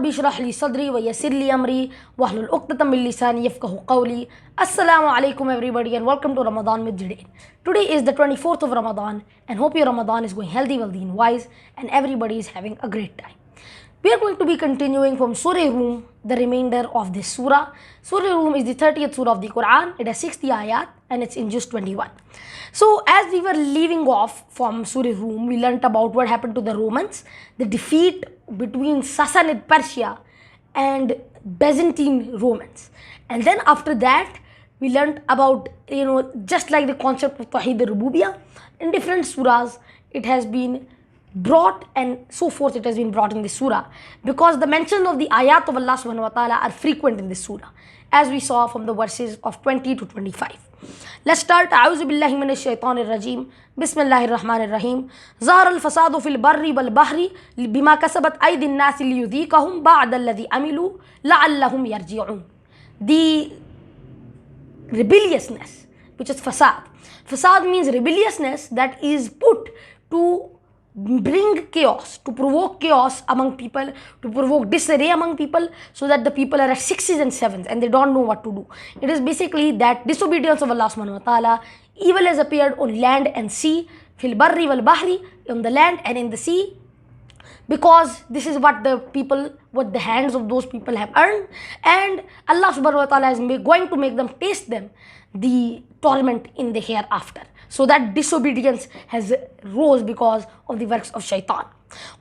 Rabbi shrah li sadri wa yassir li amri wahlul uqdatam min lisani yafqahu qawli. Assalamu alaikum everybody and welcome to Ramadan with Zidane. Today is the 24th of Ramadan and hope your Ramadan is going healthy, wealthy and wise and everybody is having a great time. We are going to be continuing from Surah Rum, the remainder of this surah. Surah Rum is the 30th surah of the Quran. It has 60 ayat and it's in just 21. So as we were leaving off from Surah Rum, we learnt about what happened to the Romans, the defeat between Sassanid Persia and Byzantine Romans. And then after that, we learnt about, just like the concept of Tawheed al-Rububiyyah, in different surahs, it has been brought and so forth it has been brought in this surah because the mention of the ayat of Allah subhanahu wa ta'ala are frequent in this surah as we saw from the verses of 20 to 25. Let's start. A'udhu billahi minash shaitanir rajim. Bismillahir rahmanir rahim. Zahara al-fasadu fil barri wal bahri bima kasabat aydin nasi liyudhiqahum ba'da alladhi amilu la'allahum yarji'un. The rebelliousness, which is fasad. Fasad means rebelliousness that is put to bring chaos, to provoke chaos among people, to provoke disarray among people so that the people are at sixes and sevens and they don't know what to do. It is basically that disobedience of Allah subhanahu wa ta'ala. Evil has appeared on land and sea, fil barri wal bahri, on the land and in the sea, because this is what the hands of those people have earned, and Allah subhanahu wa ta'ala is going to make them taste them the torment in the hereafter. So that disobedience has rose because of the works of shaitan.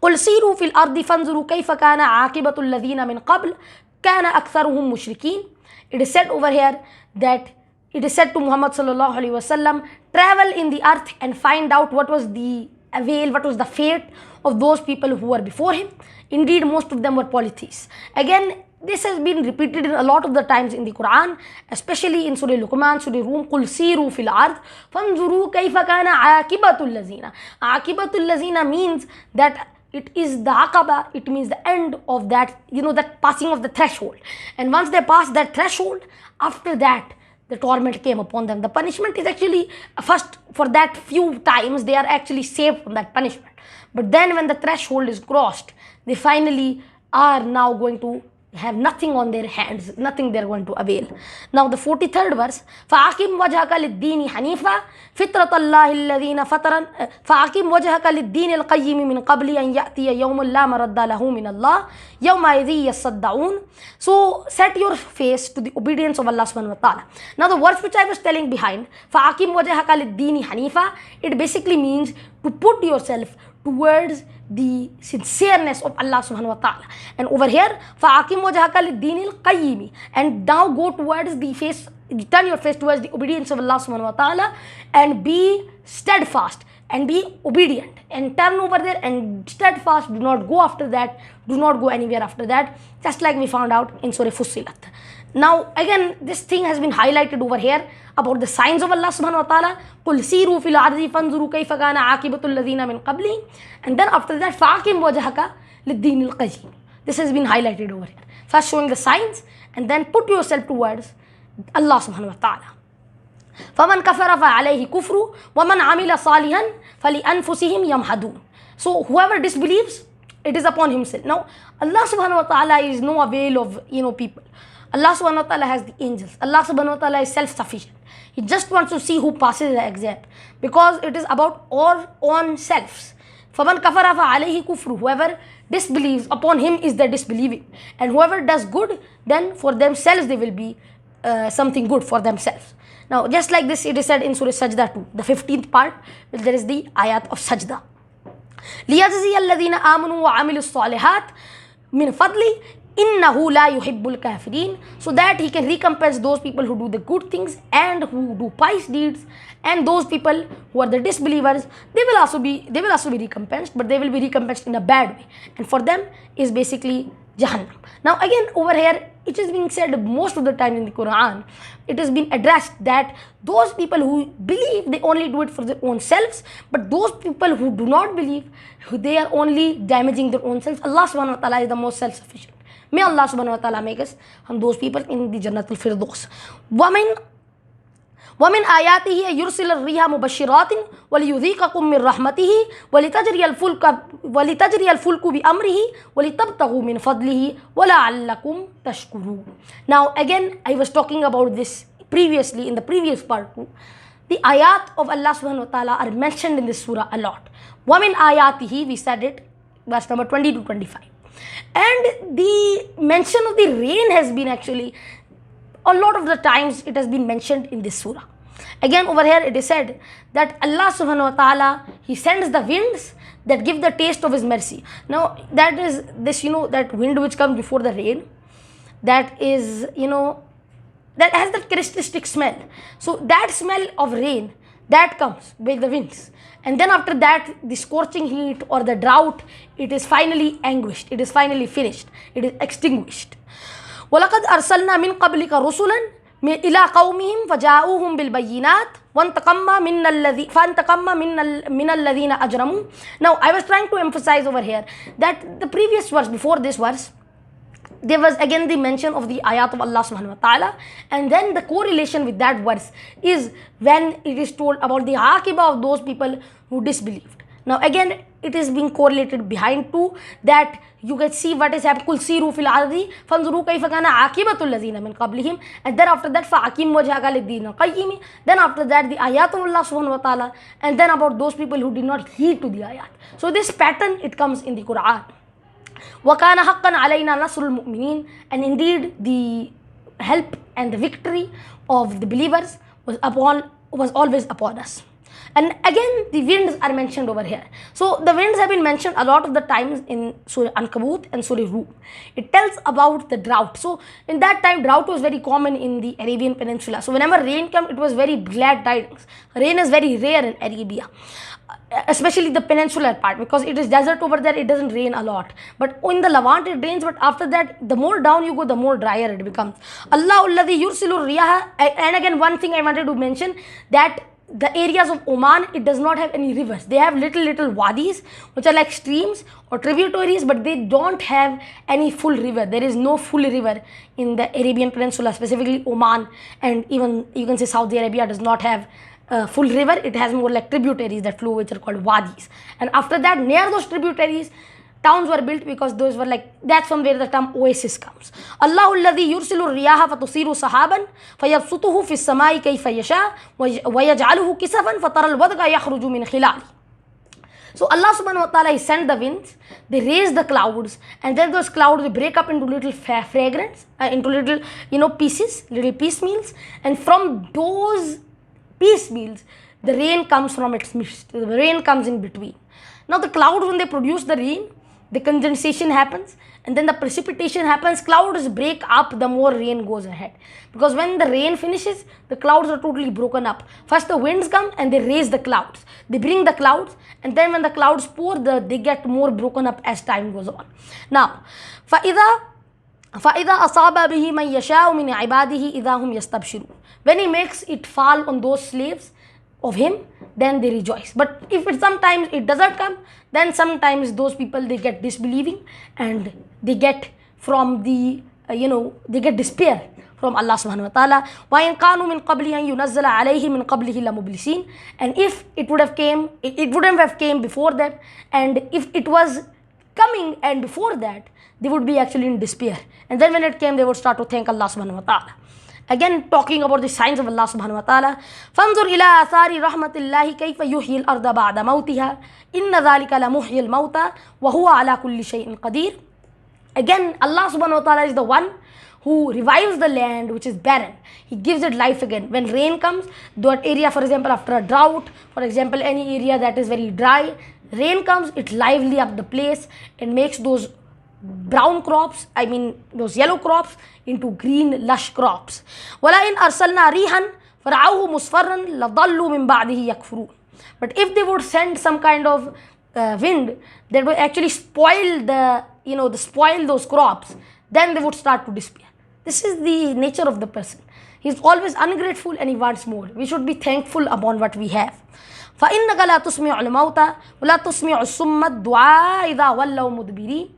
قُلْ سِيرُوا فِي الْأَرْضِ فَانْظُرُوا كَيْفَ كَانَ عَاقِبَةُ الَّذِينَ مِنْ قَبْلِ كَانَ أَكْثَرُهُمْ مُشْرِكِينَ. It is said over here that it is said to Muhammad sallallahu alaihi wasallam, travel in the earth and find out what was the avail, what was the fate of those people who were before him. Indeed, most of them were polytheists. Again, this has been repeated a lot of the times in the Quran, especially in Surah Luqman, Surah Rum. قُلْ سِيرُوا فِي الْأَرْضِ فَانْظُرُوا كَيْفَ كَانَ عَاقِبَةُ الَّذِينَ. عَاقِبَةُ الَّذِينَ means that it is the aqaba, it means the end of that, that passing of the threshold. And once they pass that threshold, after that, the torment came upon them. The punishment is actually, first for that few times, they are actually saved from that punishment. But then when the threshold is crossed, they finally are now going to have nothing on their hands, nothing they're going to avail. Now the 43rd verse, فَعَقِمْ وَجْهَكَ لِلدِّينِ حَنِيفًا فِطْرَةَ اللَّهِ الَّذِينَ فَطَرَ فَعَقِمْ وَجْهَكَ لِلدِّينِ الْقَيِّمِ مِنْ قَبْلِ أَنْ يَأْتِيَ يَوْمٌ لَا مَرَدَّ لَهُ مِنَ اللَّهِ يَوْمَئِذٍ يَصَّدَّعُونَ. So set your face to the obedience of Allah subhanahu wa ta'ala. Now the words which I was telling behind, فَعَقِمْ وَجْهَكَ لِلدِّينِ حَنِيفًا, it basically means to put yourself towards the sincereness of Allah subhanahu wa ta'ala. And over here, فَعَقِمْ وَجْهَكَ لِلدِّينِ الْقَيِّمِ, and now go towards the face, turn your face towards the obedience of Allah subhanahu wa ta'ala and be steadfast and be obedient and turn over there and steadfast. Do not go after that, do not go anywhere after that, just like we found out in Surah Fussilat. Now again, this thing has been highlighted over here about the signs of Allah subhanahu wa ta'ala. قُلْ سِيرُوا فِي الْأَرْضِ فَانْظُرُوا كَيْفَ كَانَ عَاقِبَةُ الَّذِينَ مِنْ قَبْلِهِمْ. And then after that, فَعَقِمْ وَجْهَكَ لِلدِّينِ الْقَيِّمِ. This has been highlighted over here. First showing the signs and then put yourself towards Allah subhanahu wa ta'ala. فَمَنْ كَفَرَ فَعَلَيْهِ كُفْرُ وَمَنْ عَمِلَ صَالِحًا فَلِأَنفُسِهِمْ يَمْحَدُونَ. So whoever disbelieves, it is upon himself. Now Allah subhanahu wa ta'ala is no avail of people. Allah subhanahu wa ta'ala has the angels. Allah subhanahu wa ta'ala is self-sufficient. He just wants to see who passes the exam because it is about our own selves. فَمَنْ كَفَرَ فَعَلَيْهِ كُفْرُ. Whoever disbelieves, upon him is the disbelieving. And whoever does good, then for themselves they will be something good for themselves. Now just like this, it is said in Surah Sajda 2, the 15th part, where there is the ayat of Sajda. لِيَجْزِيَ الَّذِينَ آمَنُوا وَعَمِلُوا الصَّالِحَاتِ مِنْ فَضْلِهِ إِنَّهُ لَا يُحِبُّ الْكَافِرِينَ. So that he can recompense those people who do the good things and who do pious deeds, and those people who are the disbelievers, they will also be recompensed, but they will be recompensed in a bad way, and for them is basically Jahannam. Now again over here, it is being said most of the time in the Quran, it has been addressed that those people who believe, they only do it for their own selves, but those people who do not believe, they are only damaging their own selves. Allah subhanahu wa ta'ala is the most self-sufficient. May Allah subhanahu wa ta'ala make us from those people in the Jannatul Firdaus. وَمِنْ آيَاتِهِ يُرْسِلَ الرِّيحَ مُبَشِّرَاتٍ وَلِيُذِيقَكُم مِّن رَّحْمَتِهِ وَلِتَجْرِيَ الْفُلْكُ بِأَمْرِهِ وَلِتَبْتَغُوا مِنْ فَضْلِهِ وَلَعَلَّكُمْ تَشْكُرُونَ. Now again, I was talking about this previously in the previous part too. The ayat of Allah subhanahu wa ta'ala are mentioned in this surah a lot. وَمِنْ آيَاتِهِ, we said it, verse number 20 to 25. And the mention of the rain has been actually, a lot of the times it has been mentioned in this surah. Again over here it is said that Allah subhanahu wa ta'ala, He sends the winds that give the taste of His mercy. Now that is this, that wind which comes before the rain, that is, that has that characteristic smell. So that smell of rain, that comes with the winds. And then after that, the scorching heat or the drought, it is finally anguished, it is finally finished, it is extinguished. وَلَقَدْ أَرْسَلْنَا مِنْ قَبْلِكَ رُسُلًا إِلَىٰ قَوْمِهِمْ فَجَاءُوهُمْ بِالْبَيِّنَاتِ فَانْتَقَمَّ مِنَ الَّذِينَ أَجْرَمُوا. Now I was trying to emphasize over here that the previous verse, before this verse, there was again the mention of the ayat of Allah subhanahu wa ta'ala, and then the correlation with that verse is when it is told about the aqibah of those people who disbelieved. Now again it is being correlated behind too, that you can see what is happening. Kul siru fil ardi fanzuru kayfa kana aqibatul lazina min qablihim, and then after that fa'akim wajhaka lid-din qayyim, then after that the ayat of Allah subhanahu wa ta'ala, and then about those people who did not heed to the ayat. So this pattern, it comes in the Quran. وَكَانَ حَقًّا عَلَيْنَا نَصْرُ الْمُؤْمِنِينَ, and indeed the help and the victory of the believers was always upon us. And again the winds are mentioned over here. So the winds have been mentioned a lot of the times in Surah Ankabut and Surah Rum. It tells about the drought. So in that time, drought was very common in the Arabian Peninsula. So whenever rain came, it was very glad tidings. Rain is very rare in Arabia, especially the peninsular part, because it is desert over there, it doesn't rain a lot. But in the Levant it rains, but after that, the more down you go, the more drier it becomes. Allahu alladhi yursilu riyaha. And again, one thing I wanted to mention, that the areas of Oman, it does not have any rivers. They have little wadis, which are like streams or tributaries, but they don't have any full river. There is no full river in the Arabian Peninsula, specifically Oman, and even you can say Saudi Arabia does not have full river. It has more like tributaries that flow, which are called wadis. And after that, near those tributaries, towns were built, because those were like, that's from where the term oasis comes. Allahu alladhi yursilu riyaha fatusiru sahaban fayabsutuhu fi samai kayfa yasha wa yaj'aluhu kisafan fatara al-wadqa yakhruju min khilali. So Allah subhanahu wa ta'ala, He sent the winds, they raise the clouds, and then those clouds, they break up into little fragrance, into little pieces, little piecemeals, and from those piecemeals, the rain comes from its midst. The rain comes in between. Now the clouds, when they produce the rain, the condensation happens, and then the precipitation happens. Clouds break up the more rain goes ahead, because when the rain finishes, the clouds are totally broken up. First the winds come and they raise the clouds, they bring the clouds, and then when the clouds pour, they get more broken up as time goes on. Now فَإِذَا أَصَابَ بِهِ مَنْ يَشَاءُ مِنْ عِبَادِهِ إِذَا هُمْ يَسْتَبْشِرُونَ. When He makes it fall on those slaves of Him, then they rejoice. But if sometimes it doesn't come, then sometimes those people, they get disbelieving, and they get from the they get despair from Allah subhanahu wa ta'ala. وَإِنْ كَانُوا مِنْ قَبْلِ أَنْ يُنَزَّلَ عَلَيْهِ مِنْ قَبْلِهِ لَمُبْلِسِينَ. And if it would have came, it wouldn't have came before that, and if it was coming and before that, they would be actually in despair, and then when it came, they would start to thank Allah subhanahu wa ta'ala. Again, talking about the signs of Allah subhanahu wa ta'ala. فَانْظُرْ إِلَىٰ آثَارِ رَحْمَةِ اللَّهِ كَيْفَ يُحْيِي الْأَرْضَ بَعْدَ مَوْتِهَا إِنَّ ذَلِكَ لَمُحْيِي الْمَوْتَى وَهُوَ عَلَى كُلِّ شَيْءٍ قَدِيرٌ. Again, Allah subhanahu wa ta'ala is the one who revives the land which is barren. He gives it life again. When rain comes, that area, for example, after a drought, for example, any area that is very dry, rain comes, it lively up the place and makes those brown crops, those yellow crops, into green lush crops. وَلَئِنْ أَرْسَلْنَا رِيحًا فَرَعَوْهُ مُصْفَرًّا لَظَلُّوا مِنْ بَعْدِهِ يَكْفُرُونَ. But if they would send some kind of wind that would actually spoil spoil those crops, then they would start to despair. This is the nature of the person. He is always ungrateful and he wants more. We should be thankful upon what we have. فَإِنَّكَ لَا تُسْمِعُ الْمَوْتَى وَلَا تُسْمِعُ الصُّمَّ الدُّعَاءَ إِذَا وَلَّوْا مُدْبِرِينَ.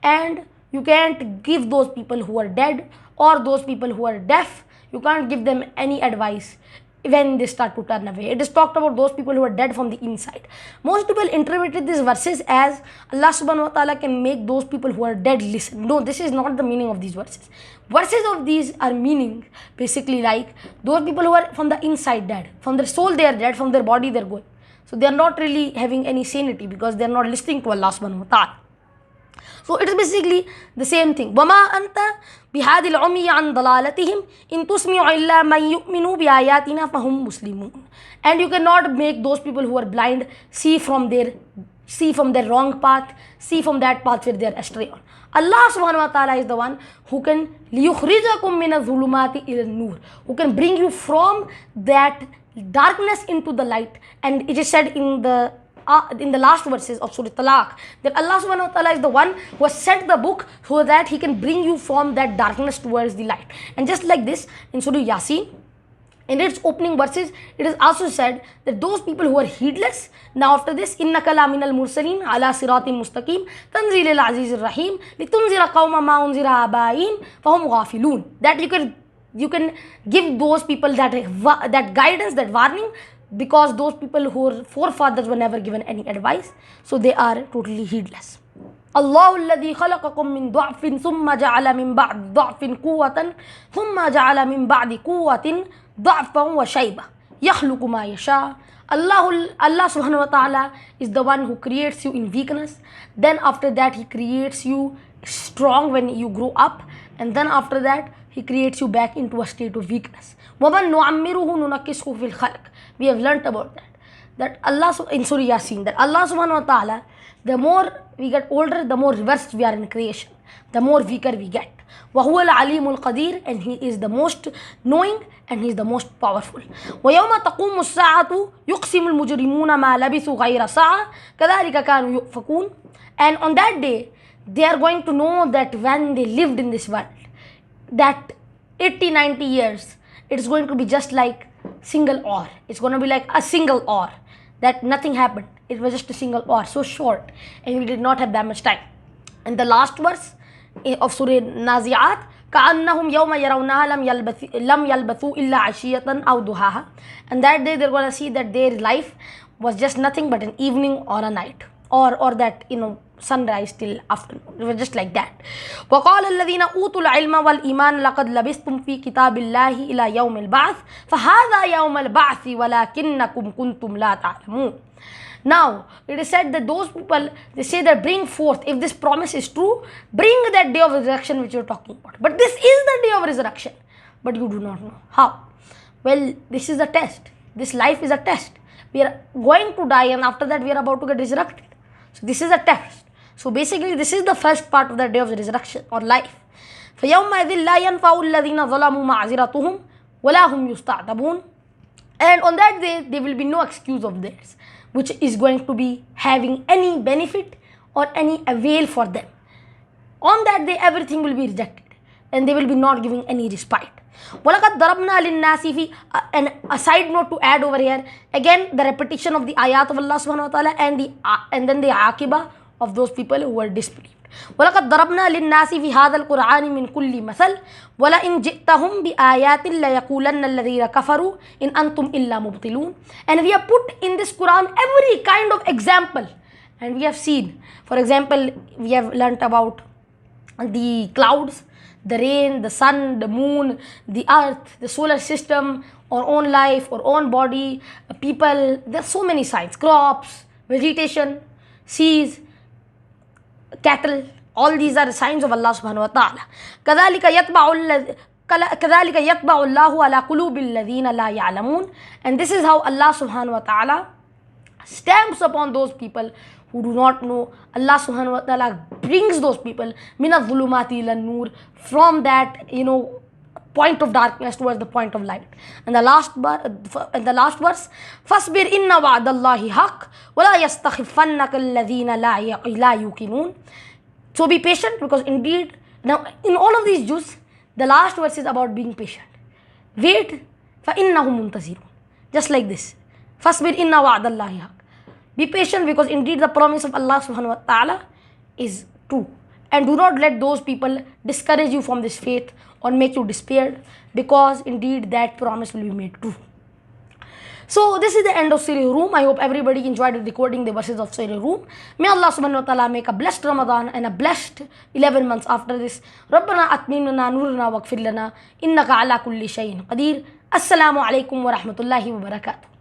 And you can't give those people who are dead or those people who are deaf, you can't give them any advice when they start to turn away. It is talked about those people who are dead from the inside. Most people interpreted these verses as Allah subhanahu wa ta'ala can make those people who are dead listen. No, this is not the meaning of these verses. Verses of these are meaning basically like those people who are from the inside dead, from their soul they are dead, from their body they are going. So they are not really having any sanity because they are not listening to Allah subhanahu wa ta'ala. So it is basically the same thing. وَمَا أَنْتَ بِهَادِ الْعُمِيِّ عَنْ ضَلَالَتِهِمْ إِن تُسْمِعُ إِلَّا مَنْ يُؤْمِنُوا بِآيَاتِنَا فَهُمْ مُسْلِمُونَ. And you cannot make those people who are blind see from their wrong path, see from that path where they are astray on. Allah subhanahu wa ta'ala is the one who can لِيُخْرِجَكُم مِّنَ الظُّلُمَاتِ إِلَى النُّورِ, who can bring you from that darkness into the light. And it is said in the last verses of Surah Talaq that Allah subhanahu wa ta'ala is the one who has sent the book so that he can bring you from that darkness towards the light. And just like this in Surah Yasin, in its opening verses, it is also said that those people who are heedless, now after this, إِنَّكَ لَمِنَ الْمُرْسَلِينَ عَلَى صِرَاطٍ مُسْتَقِيمٍ تَنزِيلِ الْعَزِيزِ الرَّحِيمِ لِتُنْزِرَ قَوْمَ مَا أُنْزِرَ آبَائِهِمْ فَهُمْ غَافِلُونَ. That you can give those people that guidance, that warning, because those people whose forefathers were never given any advice, so they are totally heedless. الله الذي خلقكم من ضعف ثم جعل من بعد ضعف قوة ثم جعل من بعد قوة ضعفا وشيبة يخلق ما يشاء. Allah subhanahu wa ta'ala is the one who creates you in weakness, then after that he creates you strong when you grow up, and then after that he creates you back into a state of weakness. وَمَن نُعَمِّرُهُ نُنَكِّسْهُ فِي الْخَلْقِ. We have learnt about that Allah in Surah Yasin, that Allah subhanahu wa ta'ala, the more we get older, the more reversed we are in creation, the more weaker we get. وَهُوَ الْعَلِيمُ الْقَدِيرُ, and he is the most knowing and he is the most powerful. وَيَوْمَ تَقُومُ السَّاعَةُ يُقْسِمُ الْمُجْرِمُونَ مَا لَبِثُوا غَيْرَ سَاعَةٍ كَذَلِكَ كَانُوا يُؤْفَكُونَ. And on that day, they are going to know that when they lived in this world, that 80-90 years, it's going to be just like single hour. It's going to be like a single hour, that nothing happened. It was just a single hour, so short, and we did not have that much time. And the last verse of Surah Nazi'at, كَأَنَّهُمْ يَوْمَ يَرَوْنَهَا لَمْ يَلْبَثُوا إِلَّا عَشِيَّةً أَوْ دُهَاهَا. And that day they're going to see that their life was just nothing but an evening or a night, or that, sunrise till afternoon. It was just like that. وَقَالَ الَّذِينَ أُوتُوا الْعِلْمَ وَالْإِيمَانَ لَقَدْ لَبِثْتُمْ فِي كِتَابِ اللَّهِ إِلَى يَوْمِ الْبَعْثِ فَهَذَا يَوْمَ الْبَعْثِ وَلَكِنَّكُمْ كُنْتُمْ لَا تَعْلَمُونَ. Now, it is said that those people, they say that bring forth, if this promise is true, bring that day of resurrection which you are talking about. But this is the day of resurrection. But you do not know. How? Well, this is a test. This life is a test. We are going to die, and after that we are about to get resurrected. So this is a test. So basically this is the first part of the day of the resurrection or life. فَيَوْمَئِذٍ لَا يَنْفَعُ الَّذِينَ ظَلَمُوا مَعْذِرَتُهُمْ وَلَا هُمْ يُسْتَعْتَبُونَ. And on that day there will be no excuse of theirs which is going to be having any benefit or any avail for them. On that day everything will be rejected and they will be not giving any respite. وَلَقَدْ ضَرَبْنَا لِلنَّاسِ فِي. And a side note to add over here, again the repetition of the ayat of Allah subhanahu wa ta'ala and then the aqibah of those people who were disbelieved. وَلَقَدْ ضَرَبْنَا لِلنَّاسِ فِي هَذَا الْقُرْآنِ مِنْ كُلِّ مَثَلٍ وَلَئِنْ جِئْتَهُمْ بِآيَاتٍ لَيَقُولَنَّ الَّذِينَ كَفَرُوا إِنْ أَنْتُمْ إِلَّا مُبْطِلُونَ. And we have put in this Quran every kind of example, and we have seen, for example, we have learnt about the clouds, the rain, the sun, the moon, the earth, the solar system, our own life, our own body, people. There are so many signs, crops, vegetation, seas, cattle. All these are signs of Allah subhanahu wa ta'ala. كَذَلِكَ يَطْبَعُ اللَّهُ عَلَى قُلُوبِ الَّذِينَ لَا يَعْلَمُونَ. And this is how Allah subhanahu wa ta'ala stamps upon those people who do not know. Allah subhanahu wa ta'ala brings those people مِنَ الظُّلُمَاتِ إِلَى النُّورِ, from that point of darkness towards the point of light. And the last verse, فَاصْبِرْ إِنَّ وَعْدَ اللَّهِ حَقٌّ وَلَا يَسْتَخِفَّنَّكَ الَّذِينَ لَا يُوقِنُونَ. So be patient, because indeed, now in all of these juice, the last verse is about being patient. Wait, فَإِنَّهُمْ مُنْتَظِرُونَ. Just like this. فَاصْبِرْ إِنَّ وَعْدَ اللَّهِ حَقٌّ. Be patient, because indeed the promise of Allah subhanahu wa ta'ala is true. And do not let those people discourage you from this faith or make you despair, because indeed that promise will be made true. So this is the end of Surah Rum. I hope everybody enjoyed recording the verses of Surah Rum. May Allah subhanahu wa ta'ala make a blessed Ramadan and a blessed 11 months after this. ربنا أتمم لنا نورنا واغفر لنا إنك على كل شيء قدير. Assalamu alaikum wa rahmatullahi wa barakatuh.